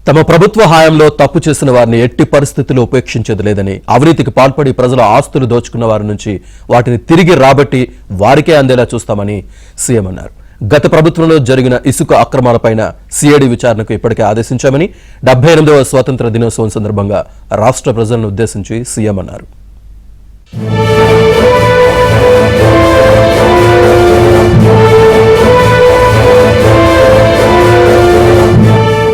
తమ ప్రభుత్వ హయాంలో తప్పు చేసిన వారిని ఎట్టి పరిస్థితుల్లో ఉపేక్షించేది లేదని, అవినీతికి పాల్పడి ప్రజల ఆస్తులు దోచుకున్న వారి నుంచి వాటిని తిరిగి రాబట్టి వారికే అందేలా చూస్తామని సీఎం అన్నారు. గత ప్రభుత్వంలో జరిగిన ఇసుక అక్రమాలపైన సిఐడి విచారణకు ఇప్పటికే ఆదేశించామని 78వ స్వాతంత్ర దినోత్సవం సందర్భంగా రాష్ట్ర ప్రజలను ఉద్దేశించి సీఎం అన్నారు.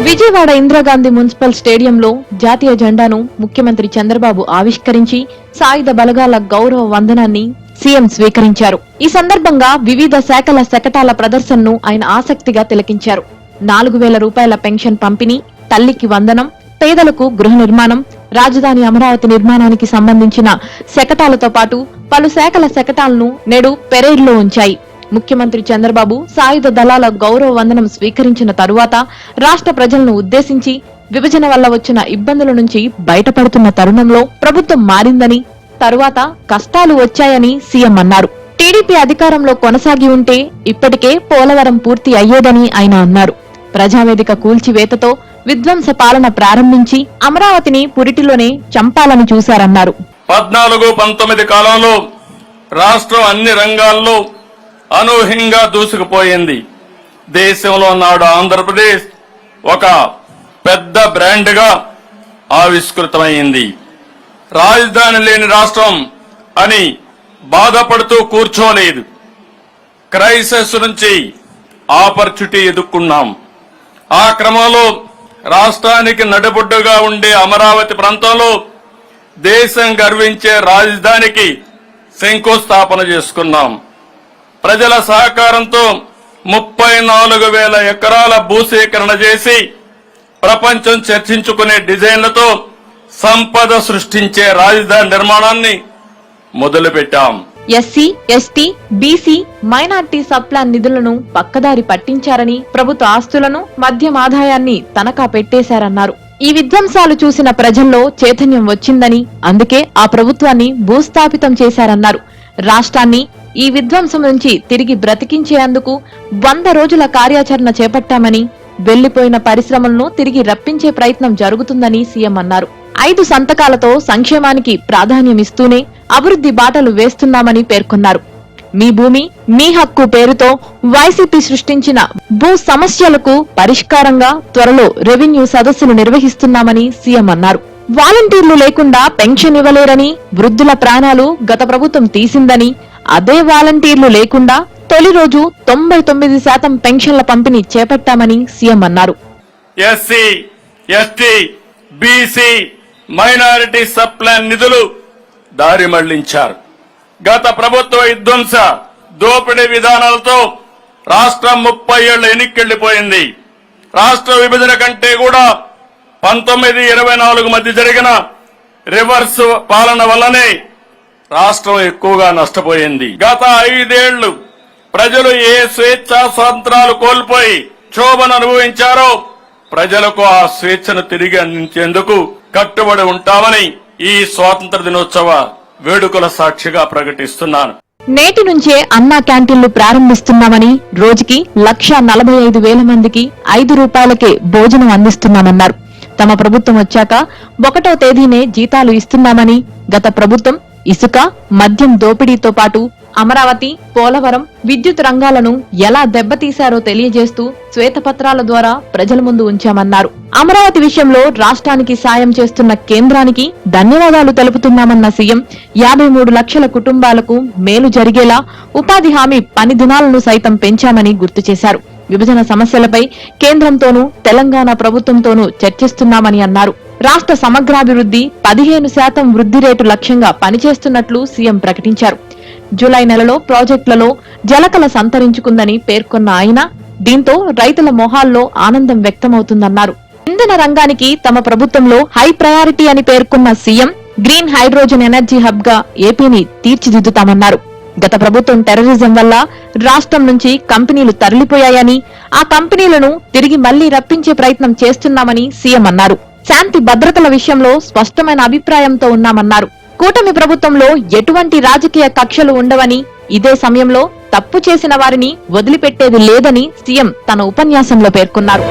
విజయవాడ ఇందిరాగాంధీ మున్సిపల్ స్టేడియంలో జాతీయ జెండాను ముఖ్యమంత్రి చంద్రబాబు ఆవిష్కరించి సాయుధ బలగాల గౌరవ వందనాన్ని సీఎం స్వీకరించారు. ఈ సందర్భంగా వివిధ శాఖల శకటాల ప్రదర్శనను ఆయన ఆసక్తిగా తిలకించారు. 4,000 రూపాయల పెన్షన్ పంపిణీ, తల్లికి వందనం, పేదలకు గృహ నిర్మాణం, రాజధాని అమరావతి నిర్మాణానికి సంబంధించిన శకటాలతో పాటు పలు శాఖల శకటాలను నేడు పెరేడ్లో ఉంచాయి. ముఖ్యమంత్రి చంద్రబాబు సాయుధ దళాల గౌరవ వందనం స్వీకరించిన తరువాత రాష్ట్ర ప్రజలను ఉద్దేశించి విభజన వల్ల వచ్చిన ఇబ్బందుల నుంచి బయటపడుతున్న తరుణంలో ప్రభుత్వం మారిందని, తరువాత కష్టాలు వచ్చాయని సీఎం అన్నారు. టీడీపీ అధికారంలో కొనసాగి ఉంటే ఇప్పటికే పోలవరం పూర్తి అయ్యేదని ఆయన అన్నారు. ప్రజావేదిక కూల్చివేతతో విధ్వంస పాలన ప్రారంభించి అమరావతిని పురిటిలోనే చంపాలని చూశారన్నారు. 14-19 కాలంలో రాష్ట్రం అన్ని రంగాల్లో అనూహ్యంగా దూసుకుపోయింది. దేశంలో నాడు ఆంధ్రప్రదేశ్ ఒక పెద్ద బ్రాండ్గా ఆవిష్కృతమైంది. రాజధాని లేని రాష్ట్రం అని బాధపడుతూ కూర్చోలేదు. క్రైసిస్ నుంచి ఆపర్చునిటీ ఎదుర్కొన్నాం. ఆ క్రమంలో రాష్ట్రానికి నడిబొడ్డుగా ఉండే అమరావతి ప్రాంతంలో దేశం గర్వించే రాజధానికి శంకుస్థాపన చేసుకున్నాం. ప్రజల సహకారంతో 34,000 ఎకరాల భూసేకరణ చేసి ప్రపంచం చర్చించుకునే డిజైన్లతో సంపద సృష్టించే రాజధాని నిర్మాణాన్ని మొదలుపెట్టాం. SC, ST, BC, minority sub plan నిధులను పక్కదారి పట్టించారని, ప్రభుత్వ ఆస్తులను, మద్యం ఆదాయాన్ని తనఖా పెట్టేశారన్నారు. ఈ విధ్వంసాలు చూసిన ప్రజల్లో చైతన్యం వచ్చిందని, అందుకే ఆ ప్రభుత్వాన్ని భూస్థాపితం చేశారన్నారు. రాష్ట్రాన్ని ఈ విధ్వంసం నుంచి తిరిగి బ్రతికించేందుకు 100 రోజుల కార్యాచరణ చేపట్టామని, వెళ్లిపోయిన పరిశ్రమలను తిరిగి రప్పించే ప్రయత్నం జరుగుతుందని సీఎం అన్నారు. 5 సంతకాలతో సంక్షేమానికి ప్రాధాన్యమిస్తూనే అభివృద్ధి బాటలు వేస్తున్నామని పేర్కొన్నారు. మీ భూమి మీ హక్కు పేరుతో వైసీపీ సృష్టించిన భూ సమస్యలకు పరిష్కారంగా త్వరలో రెవెన్యూ సదస్సులు నిర్వహిస్తున్నామని సీఎం అన్నారు. వాలంటీర్లు లేకుండా పెన్షన్ ఇవ్వలేరని, వృద్ధుల ప్రాణాలు గత ప్రభుత్వం తీసిందని, అదే వాలంటీర్లు లేకుండా తొలి రోజు 99% పెన్షన్ల పంపిణీ చేపట్టామని సీఎం అన్నారు. SC, ST, BC, minority sub plan నిధులు దారి మళ్లించారు. గత ప్రభుత్వ విధ్వంస దోపిడీ విధానాలతో రాష్ట్రం 30 ఏళ్ల ఎన్నికెళ్లిపోయింది. రాష్ట్ర విభజన కంటే కూడా 1924 మధ్య జరిగిన రివర్స్ పాలన వల్లనే రాష్ట్రం ఎక్కువగా నష్టపోయింది. గత 5 ఏళ్లు ప్రజలు ఏ స్వేచ్ఛా స్వాతంత్రాలు కోల్పోయి క్షోభను అనుభవించారో ప్రజలకు ఆ స్వేచ్ఛను తిరిగి అందించేందుకు కట్టుబడి ఉంటామని ఈ స్వాతంత్ర దినోత్సవ వేడుకల సాక్షిగా ప్రకటిస్తున్నాను. నేటి నుంచే అన్నా క్యాంటీన్లు ప్రారంభిస్తున్నామని, రోజుకి 1,45,000 మందికి 5 రూపాయలకే భోజనం అందిస్తున్నామన్నారు. తమ ప్రభుత్వం వచ్చాక 1వ తేదీనే జీతాలు ఇస్తున్నామని, గత ప్రభుత్వం ఇసుక, మద్యం దోపిడీతో పాటు అమరావతి, పోలవరం, విద్యుత్ రంగాలను ఎలా దెబ్బతీశారో తెలియజేస్తూ శ్వేతపత్రాల ద్వారా ప్రజల ముందు ఉంచామన్నారు. అమరావతి విషయంలో రాష్ట్రానికి సాయం చేస్తున్న కేంద్రానికి ధన్యవాదాలు తెలుపుతున్నామన్న సీఎం 53 లక్షల కుటుంబాలకు మేలు జరిగేలా ఉపాధి హామీ పని దినాలను సైతం పెంచామని గుర్తు చేశారు. విభజన సమస్యలపై కేంద్రంతోనూ తెలంగాణ ప్రభుత్వంతోనూ చర్చిస్తున్నామని అన్నారు. రాష్ట్ర సమగ్రాభివృద్ధి 15% వృద్ధి రేటు లక్ష్యంగా పనిచేస్తున్నట్లు సీఎం ప్రకటించారు. జూలై నెలలో ప్రాజెక్టులలో జలకళ సంతరించుకుందని పేర్కొన్న ఆయన, దీంతో రైతుల మొహాల్లో ఆనందం వ్యక్తమవుతుందన్నారు. ఇంధన రంగానికి తమ ప్రభుత్వంలో హై ప్రయారిటీ అని పేర్కొన్న CM, green hydrogen energy hub గా ఏపీని తీర్చిదిద్దుతామన్నారు. గత ప్రభుత్వం టెర్రరిజం వల్ల రాష్ట్రం నుంచి కంపెనీలు తరలిపోయాయని, ఆ కంపెనీలను తిరిగి మళ్లీ రప్పించే ప్రయత్నం చేస్తున్నామని సీఎం అన్నారు. శాంతి భద్రతల విషయంలో స్పష్టమైన అభిప్రాయంతో ఉన్నామన్నారు. కూటమి ప్రభుత్వంలో ఎటువంటి రాజకీయ కక్షలు ఉండవని, ఇదే సమయంలో తప్పు చేసిన వారిని వదిలిపెట్టేది లేదని సీఎం తన ఉపన్యాసంలో పేర్కొన్నారు.